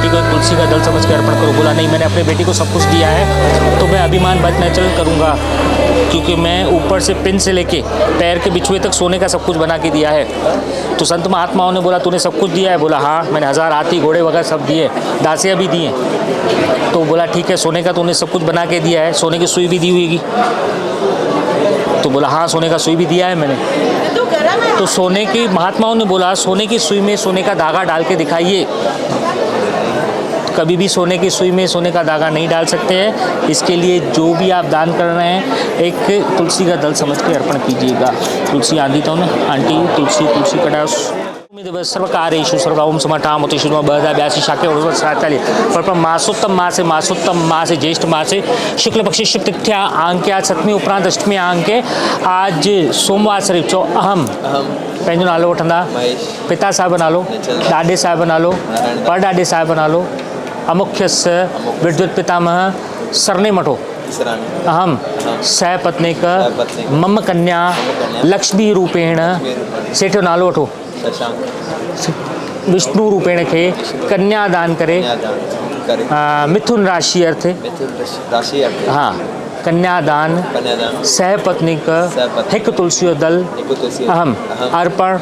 बेटी को एक तुलसी का दल समझ के अर्पण करो। बोला नहीं, मैंने अपने बेटी को सब कुछ दिया है तो मैं अभिमान बच नेचुरल करूँगा, क्योंकि मैं ऊपर से पिन से लेके पैर के बिछुए तक सोने का सब कुछ बना के दिया है। तो संत महात्माओं ने बोला तूने सब कुछ दिया है? बोला हाँ, मैंने 1000 हाथी घोड़े वगैरह सब दिए, दासियाँ भी दी हैं। तो बोला ठीक है, सोने का तूने सब कुछ बना के दिया है, सोने की सुई भी दी हुई? तो बोला हाँ, सोने का सुई भी दिया है मैंने। तो सोने की महात्माओं ने बोला सोने की सुई में सोने का धागा डाल के दिखाइए। कभी भी सोने की सुई में सोने का धागा नहीं डाल सकते हैं। इसके लिए जो भी आप दान कर रहे हैं एक तुलसी का दल समझ के अर्पण कीजिएगा। तुलसी आंधी तो ना आंटी तुलसी कटा सर्वकारेषु सर्वम समठामतिषु 2082 शाके और 47 पर मासोत्तम मास ज्येष्ठ मास शुक्ल पक्षी शुभ तिथ्या आंके आज 7वीं उपरांत 8वीं आंके आज सोमवार शरीफ चो अहम पंहिंजो नालो वठंदा, पिता साहिब नालो, ॾाॾे साहिब नालो, परॾाॾे साहिब नालो, अमुख्यस विद्युत पितामह सरनेम वठो। अहम सह पत्नीक मम कन्या लक्ष्मी रूपेण सेठ जो नालो वठो। विष्णु रूपेण खे कन्यादान करे मिथुन राशि अर्थ हाँ कन्यादान सहपत्नीक हिक तुलसी जो दल अहम अर्पण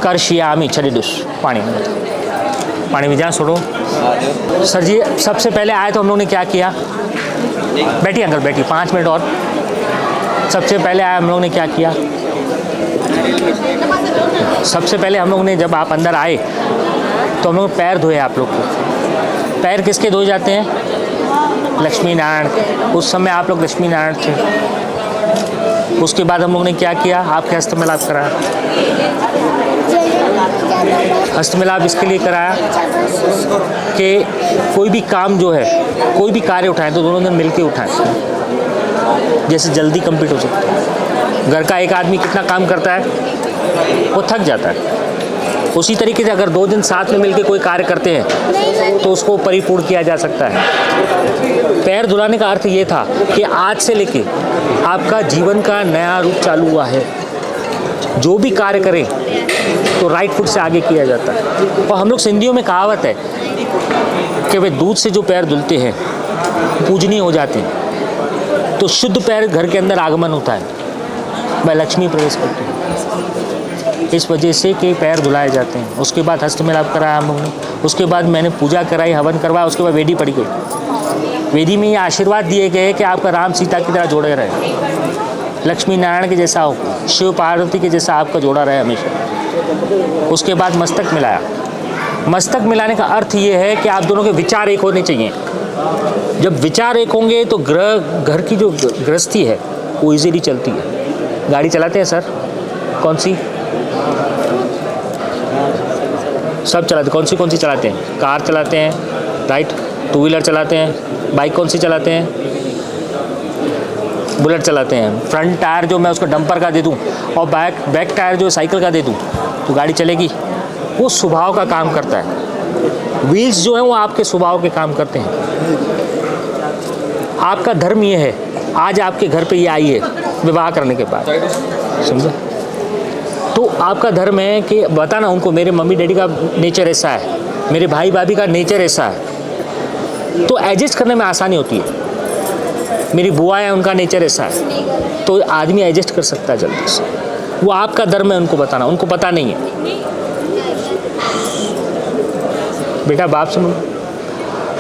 करशियामी। छॾे ॾिस पानी विझा छोड़ो। सर जी सबसे पहले आए तो हम लोग ने क्या किया? बैठिए अंकल बैठिए, 5 मिनट और। सबसे पहले आए हम लोग ने क्या किया? सबसे पहले हम लोग ने जब आप अंदर आए तो हम लोग पैर धोए। आप लोग को पैर किसके धोए जाते हैं? लक्ष्मी नारायण। उस समय आप लोग लक्ष्मी नारायण थे। उसके बाद हम लोग ने क्या किया? आपके हस्त मिलाप कराया। हस्त मिलाप इसके लिए कराया कि कोई भी काम जो है, कोई भी कार्य उठाएं तो दोनों ने मिल के उठाएं, जैसे जल्दी कंप्लीट हो सकता है। घर का एक आदमी कितना काम करता है, वो थक जाता है। उसी तरीके से अगर 2 दिन साथ में मिलकर कोई कार्य करते हैं तो उसको परिपूर्ण किया जा सकता है। पैर धुलाने का अर्थ ये था कि आज से लेके आपका जीवन का नया रूप चालू हुआ है। जो भी कार्य करें तो राइट फुट से आगे किया जाता है। और हम लोग सिंधियों में कहावत है कि वे दूध से जो पैर धुलते हैं पूजनीय हो जाते हैं। तो शुद्ध पैर घर के अंदर आगमन होता है, वह लक्ष्मी प्रवेश करती है। इस वजह से कि पैर धुलाए जाते हैं। उसके बाद हस्त मिलाप कराया हम लोग ने। उसके बाद मैंने पूजा कराई, हवन करवाया। उसके बाद वेदी पड़ी गई। वेदी में ये आशीर्वाद दिए गए कि आपका राम सीता की तरह जोड़े रहे, लक्ष्मी नारायण के जैसा हो, शिव पार्वती के जैसा आपका जोड़ा रहे हमेशा। उसके बाद मस्तक मिलाया। मस्तक मिलाने का अर्थ ये है कि आप दोनों के विचार एक होने चाहिए। जब विचार एक होंगे तो घर की जो गृहस्थी है वो इजीली चलती है। गाड़ी चलाते हैं सर? कौन सी? सब चलाते। कौन सी चलाते हैं? कार चलाते हैं, राइट? 2 व्हीलर चलाते हैं। बाइक कौन सी चलाते हैं? बुलेट चलाते हैं। फ्रंट टायर जो मैं उसको डंपर का दे दूं और बैक टायर जो साइकिल का दे दूं तो गाड़ी चलेगी? वो स्वभाव का काम करता है। व्हील्स जो है वो आपके स्वभाव के काम करते हैं। आपका धर्म ये है, आज आपके घर पे ये आई है विवाह करने के बाद, समझे? तो आपका धर्म है कि बताना उनको मेरे मम्मी डैडी का नेचर ऐसा है, मेरे भाई भाभी का नेचर ऐसा है, तो एडजस्ट करने में आसानी होती है। मेरी बुआ है, उनका नेचर ऐसा है, तो आदमी एडजस्ट कर सकता है जल्दी से। वो आपका धर्म है उनको बताना, उनको पता नहीं है। बेटा बाप सुनो,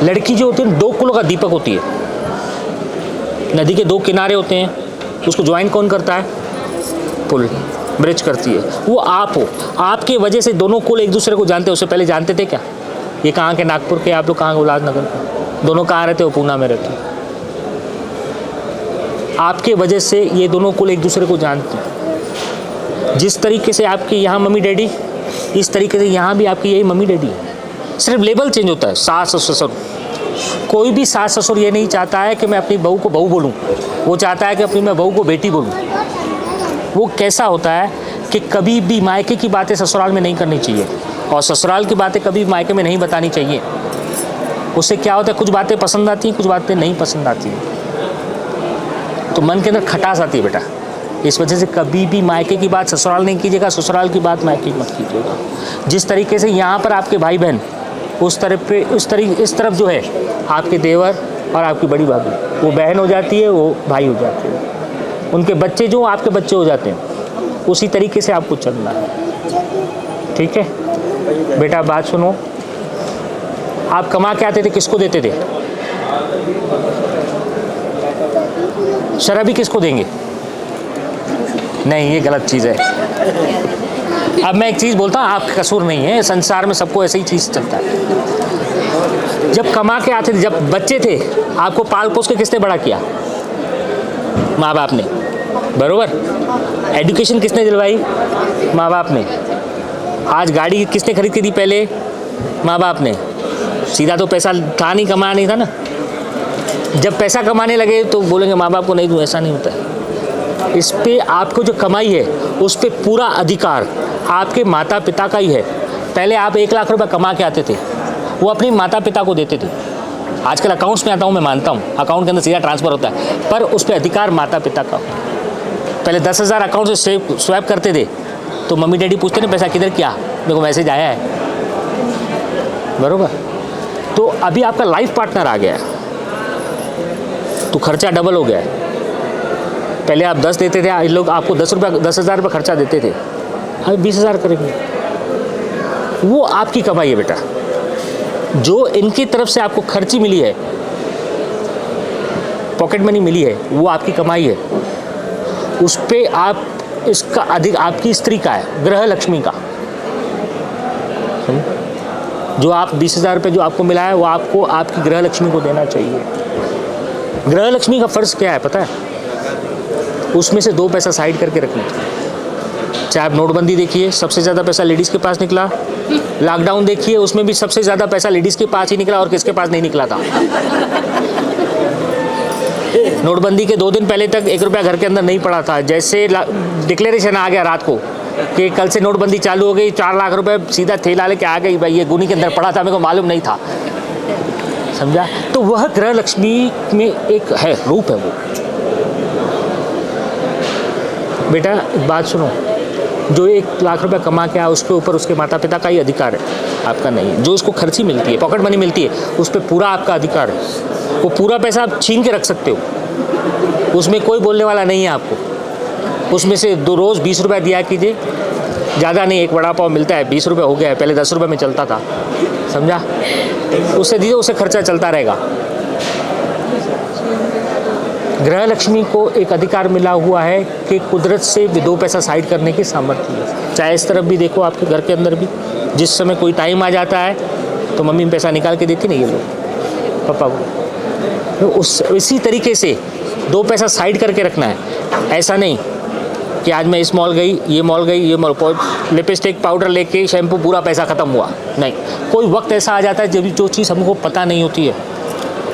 लड़की जो होती है 2 कुलों का दीपक होती है। नदी के 2 किनारे होते हैं, उसको ज्वाइन कौन करता है? पुल, ब्रिज करती है। वो आप हो। आपके वजह से दोनों कुल एक दूसरे को जानते हैं। उससे पहले जानते थे क्या? ये कहाँ के? नागपुर के। आप लोग कहाँ के? उल्लासनगर के। दोनों कहाँ रहते हो? पूना में रहते हो। आपके वजह से ये दोनों कुल एक दूसरे को जानते हैं। जिस तरीके से आपके यहाँ मम्मी डैडी, इस तरीके से यहाँ भी आपकी यही मम्मी डैडी है। सिर्फ लेबल चेंज होता है। सास और ससुर, कोई भी सास ससुर ये नहीं चाहता है कि मैं अपनी बहू को बहू बोलूँ, वो चाहता है कि अपनी मैं बहू को बेटी बोलूँ। वो कैसा होता है कि कभी भी मायके की बातें ससुराल में नहीं करनी चाहिए और ससुराल की बातें कभी मायके में नहीं बतानी चाहिए। उससे क्या होता है, कुछ बातें पसंद आती हैं, कुछ बातें नहीं पसंद आती हैं, तो मन के अंदर खटास आती है बेटा। इस वजह से कभी भी मायके की बात ससुराल नहीं कीजिएगा, ससुराल की बात मायके मत कीजिएगा। जिस तरीके से यहाँ पर आपके भाई बहन इस तरफ जो है आपके देवर और आपकी बड़ी भाभी, वो बहन हो जाती है, वो भाई हो जाते हैं, उनके बच्चे जो आपके बच्चे हो जाते हैं। उसी तरीके से आपको चलना है, ठीक है बेटा। बात सुनो, आप कमा के आते थे, किसको देते थे? शराबी किसको देंगे? नहीं, ये गलत चीज़ है। अब मैं एक चीज़ बोलता हूँ, आपका कसूर नहीं है, संसार में सबको ऐसी ही चीज़ चलता है। जब कमा के आते थे, जब बच्चे थे, आपको पाल पोस के किसने बड़ा किया? माँ बाप ने, बरोबर। एजुकेशन किसने दिलवाई? माँ बाप ने। आज गाड़ी किसने खरीद के दी? पहले माँ बाप ने। सीधा तो पैसा था नहीं, कमाया नहीं था ना। जब पैसा कमाने लगे तो बोलेंगे माँ बाप को नहीं दूँ, ऐसा नहीं होता है। इस पे आपको जो कमाई है उस पे पूरा अधिकार आपके माता पिता का ही है। पहले आप 1 लाख रुपए कमा के आते थे, वो अपने माता पिता को देते थे। आजकल अकाउंट्स में आता हूँ, मैं मानता हूँ अकाउंट के अंदर सीधा ट्रांसफ़र होता है, पर उस पर अधिकार माता पिता का। पहले 10,000 अकाउंट से स्वैप करते थे तो मम्मी डैडी पूछते ना पैसा किधर किया, मेरे को मैसेज आया है, बरोबर। तो अभी आपका लाइफ पार्टनर आ गया है तो खर्चा डबल हो गया है। पहले आप 10 देते थे, इन लोग आपको 10,000 रुपये खर्चा देते थे, अभी 20,000 करेंगे। वो आपकी कमाई है बेटा, जो इनकी तरफ से आपको खर्ची मिली है, पॉकेट मनी मिली है, वो आपकी कमाई है। उस पे आप इसका अधिक आपकी स्त्री का है, गृह लक्ष्मी का। जो आप 20,000 रुपये जो आपको मिला है वो आपको आपकी गृह लक्ष्मी को देना चाहिए। गृह लक्ष्मी का फ़र्ज़ क्या है पता है? उसमें से 2 पैसा साइड करके रखना। चाहे आप नोटबंदी देखिए, सबसे ज़्यादा पैसा लेडीज़ के पास निकला। लॉकडाउन देखिए, उसमें भी सबसे ज़्यादा पैसा लेडीज़ के पास ही निकला, और किसके पास नहीं निकला था। नोटबंदी के 2 दिन पहले तक 1 रुपया घर के अंदर नहीं पड़ा था। जैसे डिक्लेरेशन आ गया रात को कि कल से नोटबंदी चालू हो गई, 4 लाख रुपए सीधा थैला लेके आ गई, भाई ये गुनी के अंदर पड़ा था, मेरे को मालूम नहीं था, समझा। तो वह गृह लक्ष्मी में एक है, रूप है वो। बेटा एक बात सुनो, जो 1 लाख रुपए कमा के आया उसके ऊपर उसके माता पिता का ही अधिकार है, आपका नहीं है। जो उसको खर्ची मिलती है, पॉकेट मनी मिलती है, उस पर पूरा आपका अधिकार है। वो पूरा पैसा आप छीन के रख सकते हो, उसमें कोई बोलने वाला नहीं है आपको। उसमें से रोज़ 20 रुपये दिया कीजिए, ज़्यादा नहीं। एक वड़ा पाव मिलता है, 20 रुपये हो गया है, पहले 10 रुपये में चलता था, समझा। उससे दीजिए, उससे खर्चा चलता रहेगा। गृह लक्ष्मी को एक अधिकार मिला हुआ है कि कुदरत से भी 2 पैसा साइड करने की सामर्थ्य है। चाहे इस तरफ भी देखो, आपके घर के अंदर भी जिस समय कोई टाइम आ जाता है तो मम्मी पैसा निकाल के देती नहीं ये लोग पापा को। तो इसी तरीके से 2 पैसा साइड करके रखना है। ऐसा नहीं कि आज मैं इस मॉल गई, ये मॉल गई, ये मॉल, लिपस्टिक पाउडर लेके शैम्पू, पूरा पैसा ख़त्म हुआ। नहीं, कोई वक्त ऐसा आ जाता है जब जो चीज़ हमको पता नहीं होती है,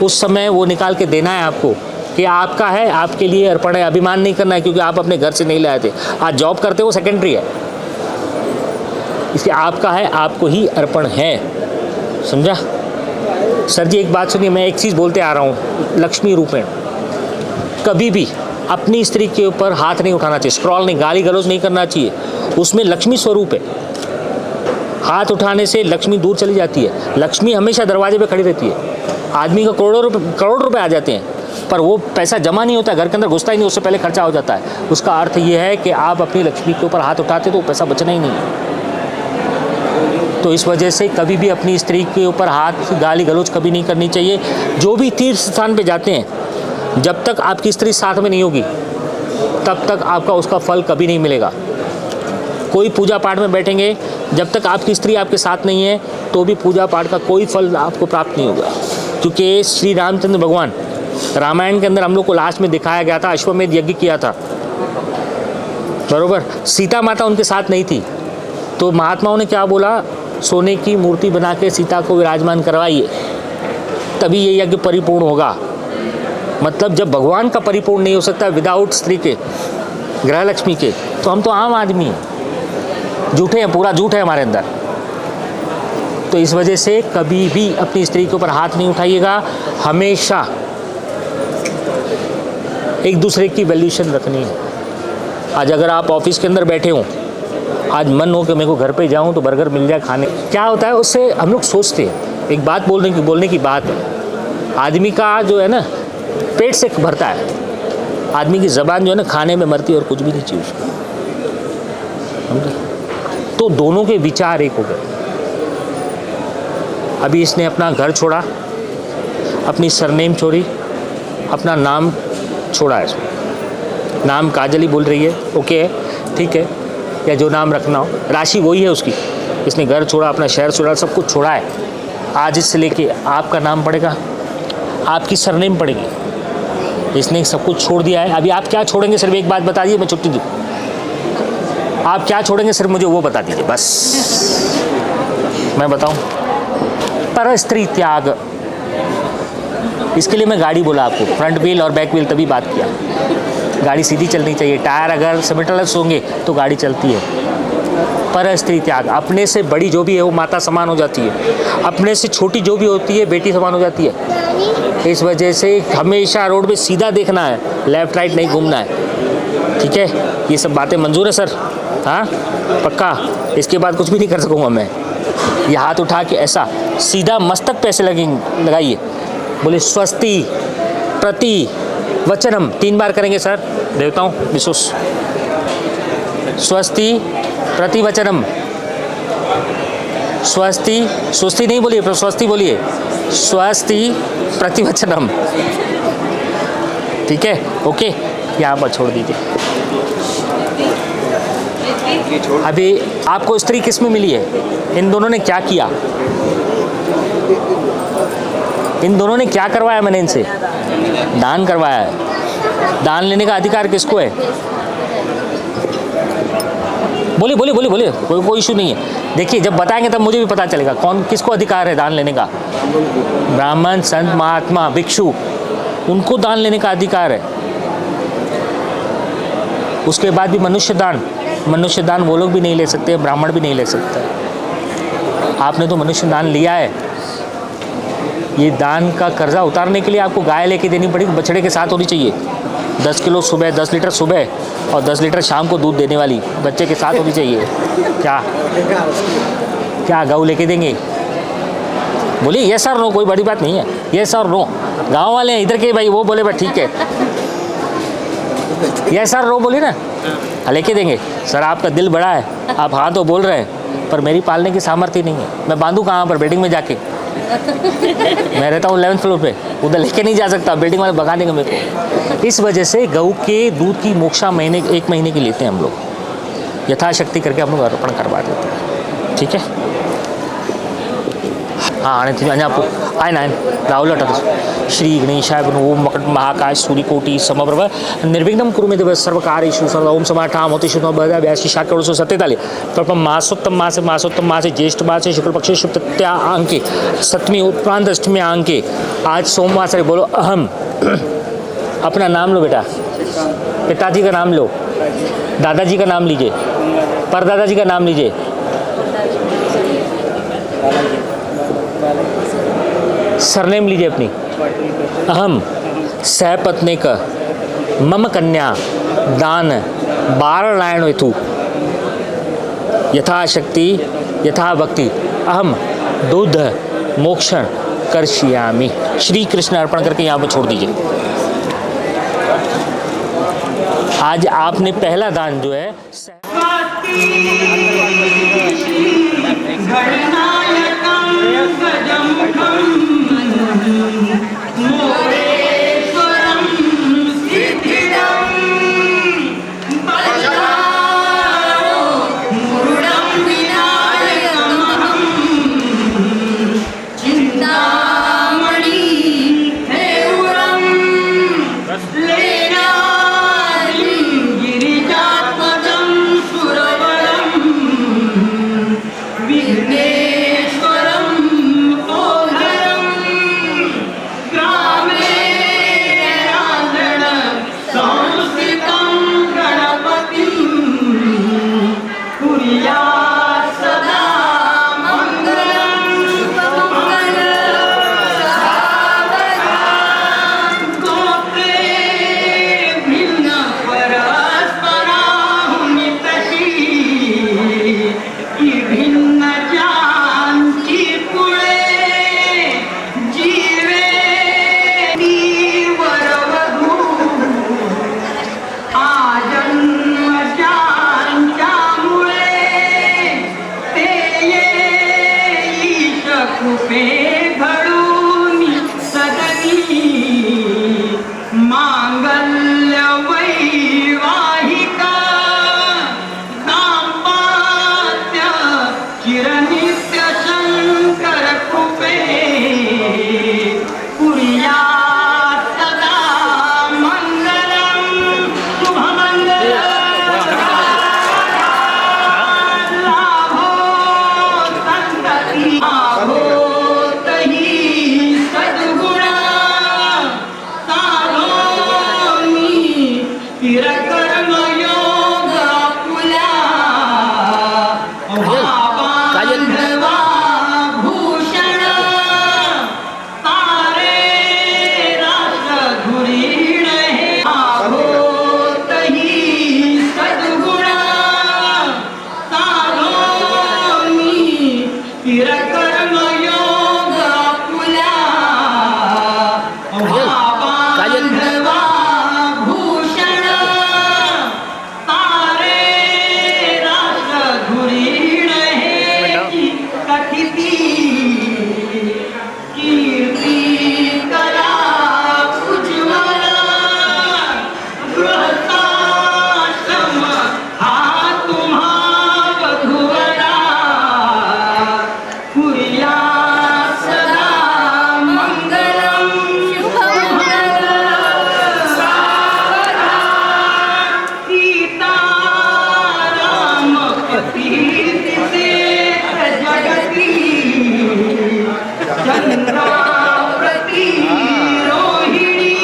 उस समय वो निकाल के देना है आपको कि आपका है, आपके लिए अर्पण है। अभिमान नहीं करना है क्योंकि आप अपने घर से नहीं लाए थे, आज जॉब करते हो, सेकेंडरी है, इसलिए आपका है, आपको ही अर्पण है, समझा। सर जी एक बात सुनिए, मैं एक चीज़ बोलते आ रहा हूँ, लक्ष्मी रूपेण कभी भी अपनी स्त्री के ऊपर हाथ नहीं उठाना चाहिए, स्क्रॉल नहीं, गाली गलौज नहीं करना चाहिए। उसमें लक्ष्मी स्वरूप है, हाथ उठाने से लक्ष्मी दूर चली जाती है। लक्ष्मी हमेशा दरवाजे पे खड़ी रहती है। आदमी को करोड़ों रुपए आ जाते हैं, पर वो पैसा जमा नहीं होता, घर के अंदर घुसता ही नहीं, उससे पहले खर्चा हो जाता है। उसका अर्थ ये है कि आप अपनी लक्ष्मी के ऊपर हाथ उठाते तो वो पैसा बचना ही नहीं है। तो इस वजह से कभी भी अपनी स्त्री के ऊपर हाथ, गाली गलौज कभी नहीं करनी चाहिए। जो भी तीर्थ स्थान पे जाते हैं, जब तक आपकी स्त्री साथ में नहीं होगी तब तक आपका उसका फल कभी नहीं मिलेगा। कोई पूजा पाठ में बैठेंगे, जब तक आपकी स्त्री आपके साथ नहीं है तो भी पूजा पाठ का कोई फल आपको प्राप्त नहीं होगा। क्योंकि श्री रामचंद्र भगवान, रामायण के अंदर हम लोग को लास्ट में दिखाया गया था, अश्वमेध यज्ञ किया था, बरोबर। सीता माता उनके साथ नहीं थी, तो महात्माओं ने क्या बोला, सोने की मूर्ति बना के सीता को विराजमान करवाइए, तभी ये यज्ञ परिपूर्ण होगा। मतलब जब भगवान का परिपूर्ण नहीं हो सकता विदाउट स्त्री के, गृह लक्ष्मी के, तो हम तो आम आदमी हैं, झूठे हैं, पूरा झूठ है हमारे अंदर। तो इस वजह से कभी भी अपनी स्त्री के ऊपर हाथ नहीं उठाइएगा। हमेशा एक दूसरे की वैल्यूएशन रखनी है। आज अगर आप ऑफिस के अंदर बैठे हों, आज मन हो कि मेरे को घर पे जाऊं तो बर्गर मिल जाए खाने, क्या होता है उससे हम लोग सोचते हैं एक बात बोलने की बात है। आदमी का जो है ना पेट से भरता है, आदमी की ज़बान जो है ना खाने में मरती है और कुछ भी नहीं चाहिए उसको, समझे? तो दोनों के विचार एक हो गए। अभी इसने अपना घर छोड़ा, अपनी सरनेम छोड़ी, अपना नाम छोड़ा है इसमें। नाम काजल ही बोल रही है, ओके है, ठीक है, या जो नाम रखना हो, राशि वही है उसकी। इसने घर छोड़ा, अपना शहर छोड़ा, सब कुछ छोड़ा है। आज इससे लेके आपका नाम पड़ेगा, आपकी सरनेम पड़ेगी। इसने सब कुछ छोड़ दिया है। अभी आप क्या छोड़ेंगे? सिर्फ एक बात बता दीजिए, मैं छुट्टी दूँ। आप क्या छोड़ेंगे सिर्फ मुझे वो बता दीजिए, बस मैं बताऊँ। पर स्त्री त्याग, इसके लिए मैं गाड़ी बोला आपको, फ्रंट व्हील और बैक व्हील, तभी बात किया। गाड़ी सीधी चलनी चाहिए, टायर अगर सिमेंटलेस होंगे तो गाड़ी चलती है। पर स्त्री त्याग, अपने से बड़ी जो भी है वो माता समान हो जाती है, अपने से छोटी जो भी होती है बेटी समान हो जाती है। इस वजह से हमेशा रोड पे सीधा देखना है, लेफ्ट राइट नहीं घूमना है, ठीक है? ये सब बातें मंजूर है सर? हाँ पक्का? इसके बाद कुछ भी नहीं कर सकूँगा मैं। ये हाथ उठा के ऐसा सीधा मस्तक पे ऐसे लगाइए, बोले स्वस्ति प्रति वचनम, 3 बार करेंगे सर, देता हूँ विशुष। स्वस्ति प्रति वचनम, स्वस्ति, स्वस्ति नहीं बोलिए, पर स्वस्ति बोलिए, स्वस्ति प्रति वचनम, ठीक है? ओके, यहाँ पर छोड़ दीजिए। अभी आपको स्त्री किस में मिली है? इन दोनों ने क्या किया? इन दोनों ने क्या करवाया? मैंने इनसे दान करवाया है। दान लेने का अधिकार किसको है? बोलिए बोलिए बोलिए बोलिए, कोई इशू नहीं है। देखिए जब बताएंगे तब मुझे भी पता चलेगा कौन किसको अधिकार है दान लेने का। ब्राह्मण, संत, महात्मा, भिक्षु, उनको दान लेने का अधिकार है। उसके बाद भी मनुष्य दान वो लोग भी नहीं ले सकते, ब्राह्मण भी नहीं ले सकते। आपने तो मनुष्य दान लिया है। ये दान का कर्जा उतारने के लिए आपको गाय लेके देनी पड़ेगी, बछड़े के साथ होनी चाहिए। 10 किलो सुबह, 10 लीटर सुबह और 10 लीटर शाम को दूध देने वाली बच्चे के साथ होनी चाहिए। क्या गऊ लेके देंगे? बोलिए ये सर नो, कोई बड़ी बात नहीं है, ये सर नो। गाँव वाले हैं इधर के भाई, वो बोले भाई ठीक है, ये सर नो बोली ना, लेके देंगे। सर आपका दिल बड़ा है, आप हाँ तो बोल रहे हैं, पर मेरी पालने की सामर्थ्य नहीं है। मैं बांधू कहाँ पर? बिल्डिंग में जाके। मैं रहता हूँ 11th फ्लोर पे, उधर लेके नहीं जा सकता, बिल्डिंग वाले भगा देंगे मेरे को। इस वजह से गऊ के दूध की मोक्षा 1 महीने की लेते हैं हम लोग, यथाशक्ति करके हम लोग अर्पण करवा देते हैं, ठीक है? हाँ आने थी अञा आए ना राहुल श्री गणेशाय ओम मकट महाकाश सूर्यकोटि समप्रभ निर्विघ्नं कुरु मे देव सर्वकार्येषु सर्वदा ओम समाठाम होते शुद्ध बदा व्यासी शाक्य 47 प्रथम मासोत्तम मासे ज्येष्ठ मासे शुक्ल पक्षे शुभ तृतीया अंके 7वीं उपरांत 8वीं अंके आज सोमवार से बोलो अहम। अपना नाम लो बेटा, पिताजी का नाम लो, दादाजी का नाम लीजिए, परदादाजी का नाम लीजिए। सरनेम लीजिए अपनी। अहम सहपत्नीक मम कन्या दान 12 लायण हेतु यथाशक्ति यथा भक्ति अहम दूध मोक्षण करशियामि। श्री कृष्ण अर्पण करके यहाँ पर छोड़ दीजिए। आज आपने पहला दान जो है गिरिजात्मजं सुरवरं विघ्ने मांगल्य वैवाहिका दाम्पत्य चिरनित्य शंकर कृपे कुर्यात् सदा मंगलम शुभमंगलम लाभो संतति होतहि सद्गुणा साधोनी स्थिर कर्म योग पुला बांधवा भूषण तारे राष्ट्र धुरीण हे होतहि सद्गुणा साधोनी स्थिर कर्म योग पुला बांधवा भूषण तारे राष्ट्र धुरीण हे कथिती कीर्ती कला उज्ज्वल गृहस्थाश्रम हा तुम्हा वधूवरा कुर्यात् सदा मंगलम सीताराम पतित से जगती चंद्रावती रोहिणी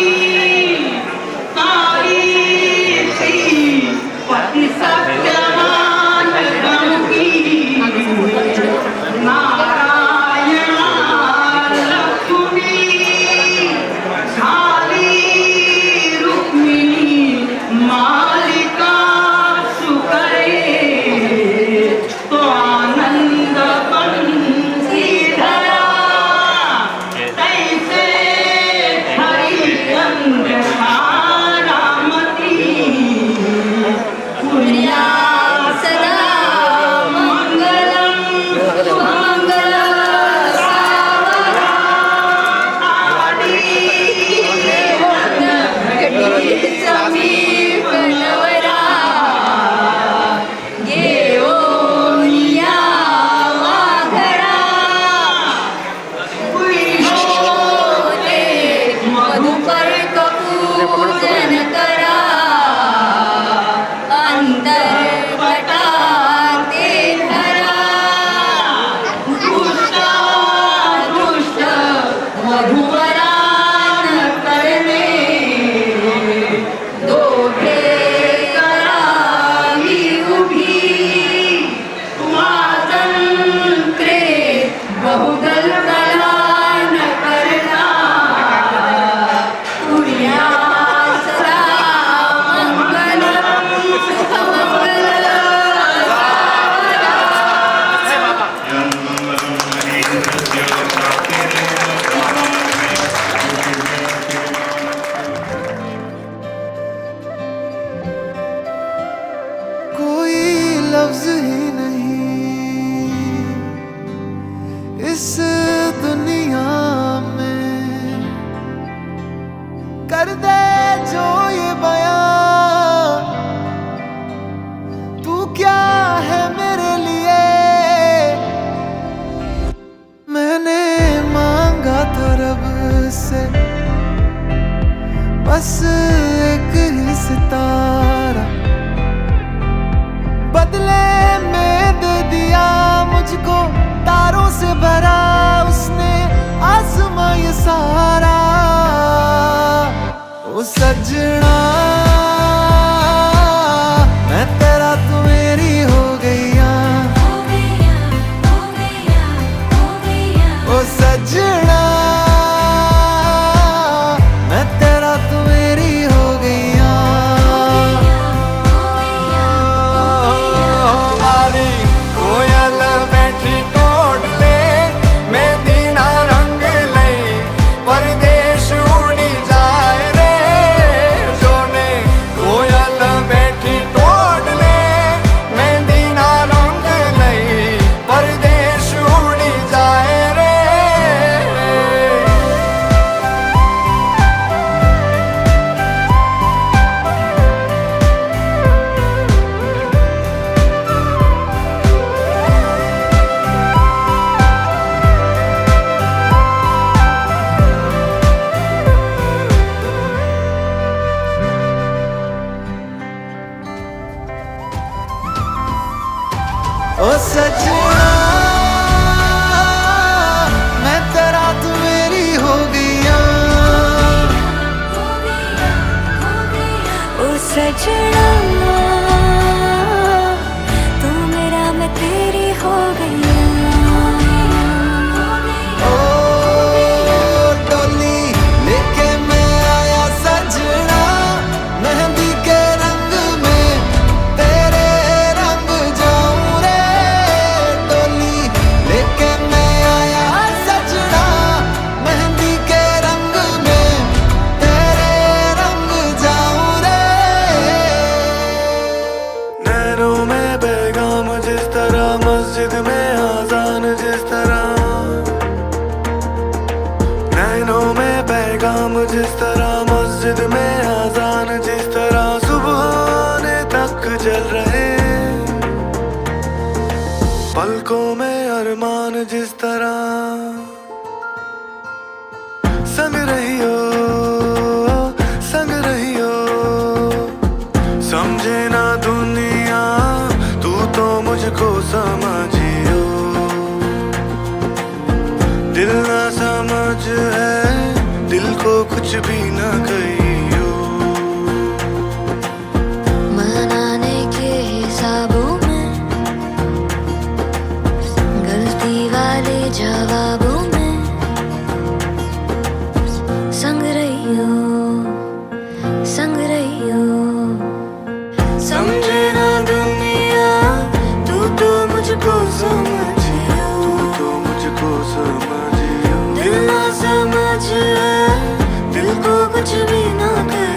सावित्री पति सत्यवान गंगी नारायणा लक्ष्मी काली रुक्मिणी मालिका सुकरे तो आनंद बंशीधरा तैसे हरिचंद्र रामती कुर्यात् सदा मंगलम शुभमंगलम समीप नवरा घेऊनिया वाघरा होते मधुकर पूजन करा अंतरपटाते धरा दुष्ट दुष्ट मधुवरान करणे दोघे करावी उभी स्वातंत्र्ये बहुदल कलान करता कुर्यात् सदा मंगलम शुभमंगलम कोई लफ्ज ही नहीं इस दुनिया में कर दे जो ये बयां तू क्या है मेरे लिए। मैंने मांगा था रब से बस एक ही सितारा, बदले में दे दिया मुझको तारों से भरा उसने आसमां ये सारा। ओ सजना मैं तेरा तू मेरी हो गईया, ओ सजना मैं तेरा तू मेरी हो गईया। हमारी कोयल बैठी टोट ले मैं दीना रंग ले परदेश उड़ी जाए रे जोने सजना तू मेरा मैं तेरी हो गई ओ डोली लेके मैं आया सजना, मेहंदी के रंग में तेरे रंग जाऊं रे। डोली लेके मैं आया सजना, मेहंदी के रंग में तेरे रंग जाऊं रे। नैनों में पैगाम जिस तरह, मस्जिद में आजान जिस तरह, नैनों में पैगाम जिस तरह, मस्जिद में आजान जिस तरह, सुबह आने तक जल रहे, पलकों में अरमान जिस तरह, संग रही हो समझे ना दुनिया, तू तो मुझको समझियो, दिल ना समझ है, दिल को कुछ भी ना कहियो। मनाने के हिसाबों में, गलती वाले जवाबों में, संग रही हो समझे ना दुनिया, तू तो मुझको समझियो, दिल ना समझ है, दिल को कुछ भी ना कहियो,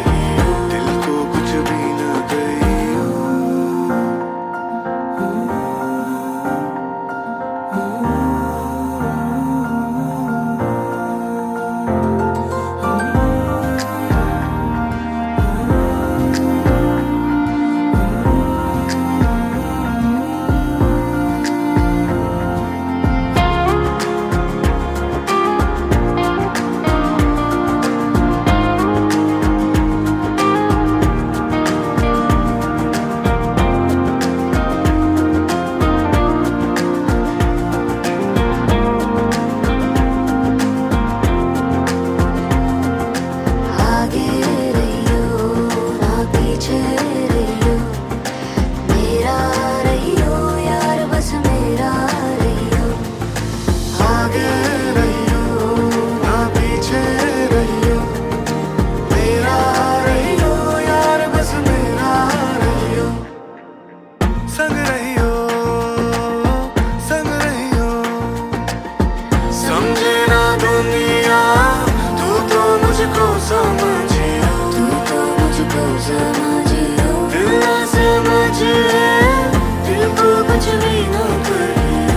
आगे रहियो ना पीछे रहियो, मेरा रहियो यार बस मेरा रहियो। आगे रहियो ना पीछे रहियो, मेरा रहियो यार बस मेरा रहियो। संग रहियो समझे ना दुनिया, तू तो मुझको समझियो, दिल ना समझ है, दिल को कुछ भी ना कहियो,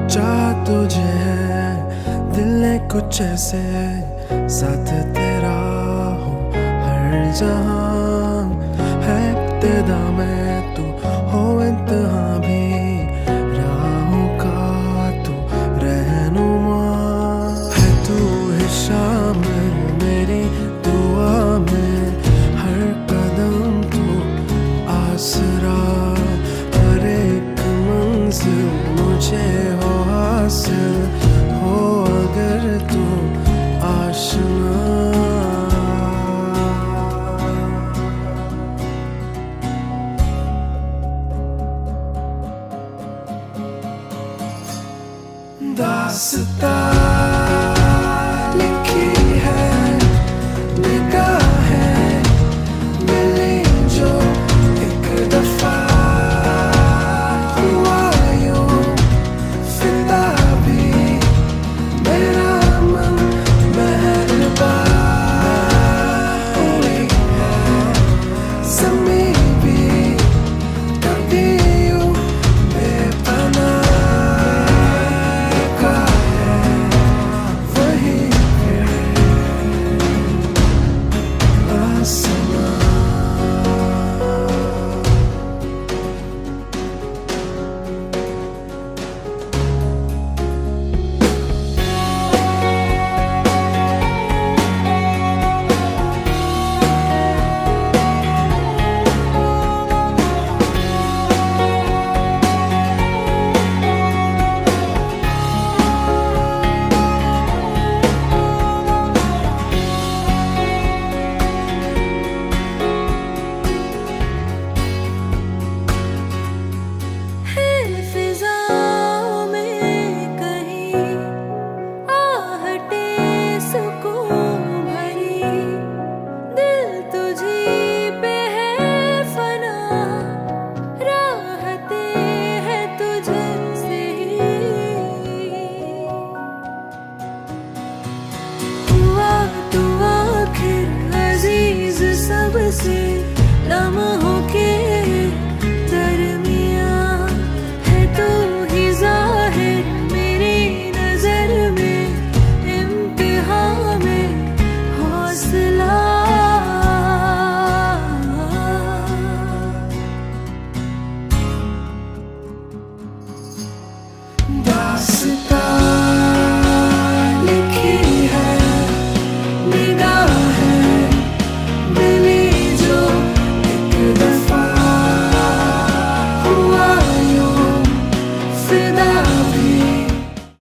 चाह तुझे है दिल ने कुछ ऐसे, साथ तेरा हो हर जहां, है इब्तिदा में तू हो इंतहा भी, राहों का तू रहनुमा है, तू है शामिल मेरी दुआ में, हर कदम तू आसरा, हर एक मंजिल मुझे हो हासिल, हो अगर तू आशना। दास्तां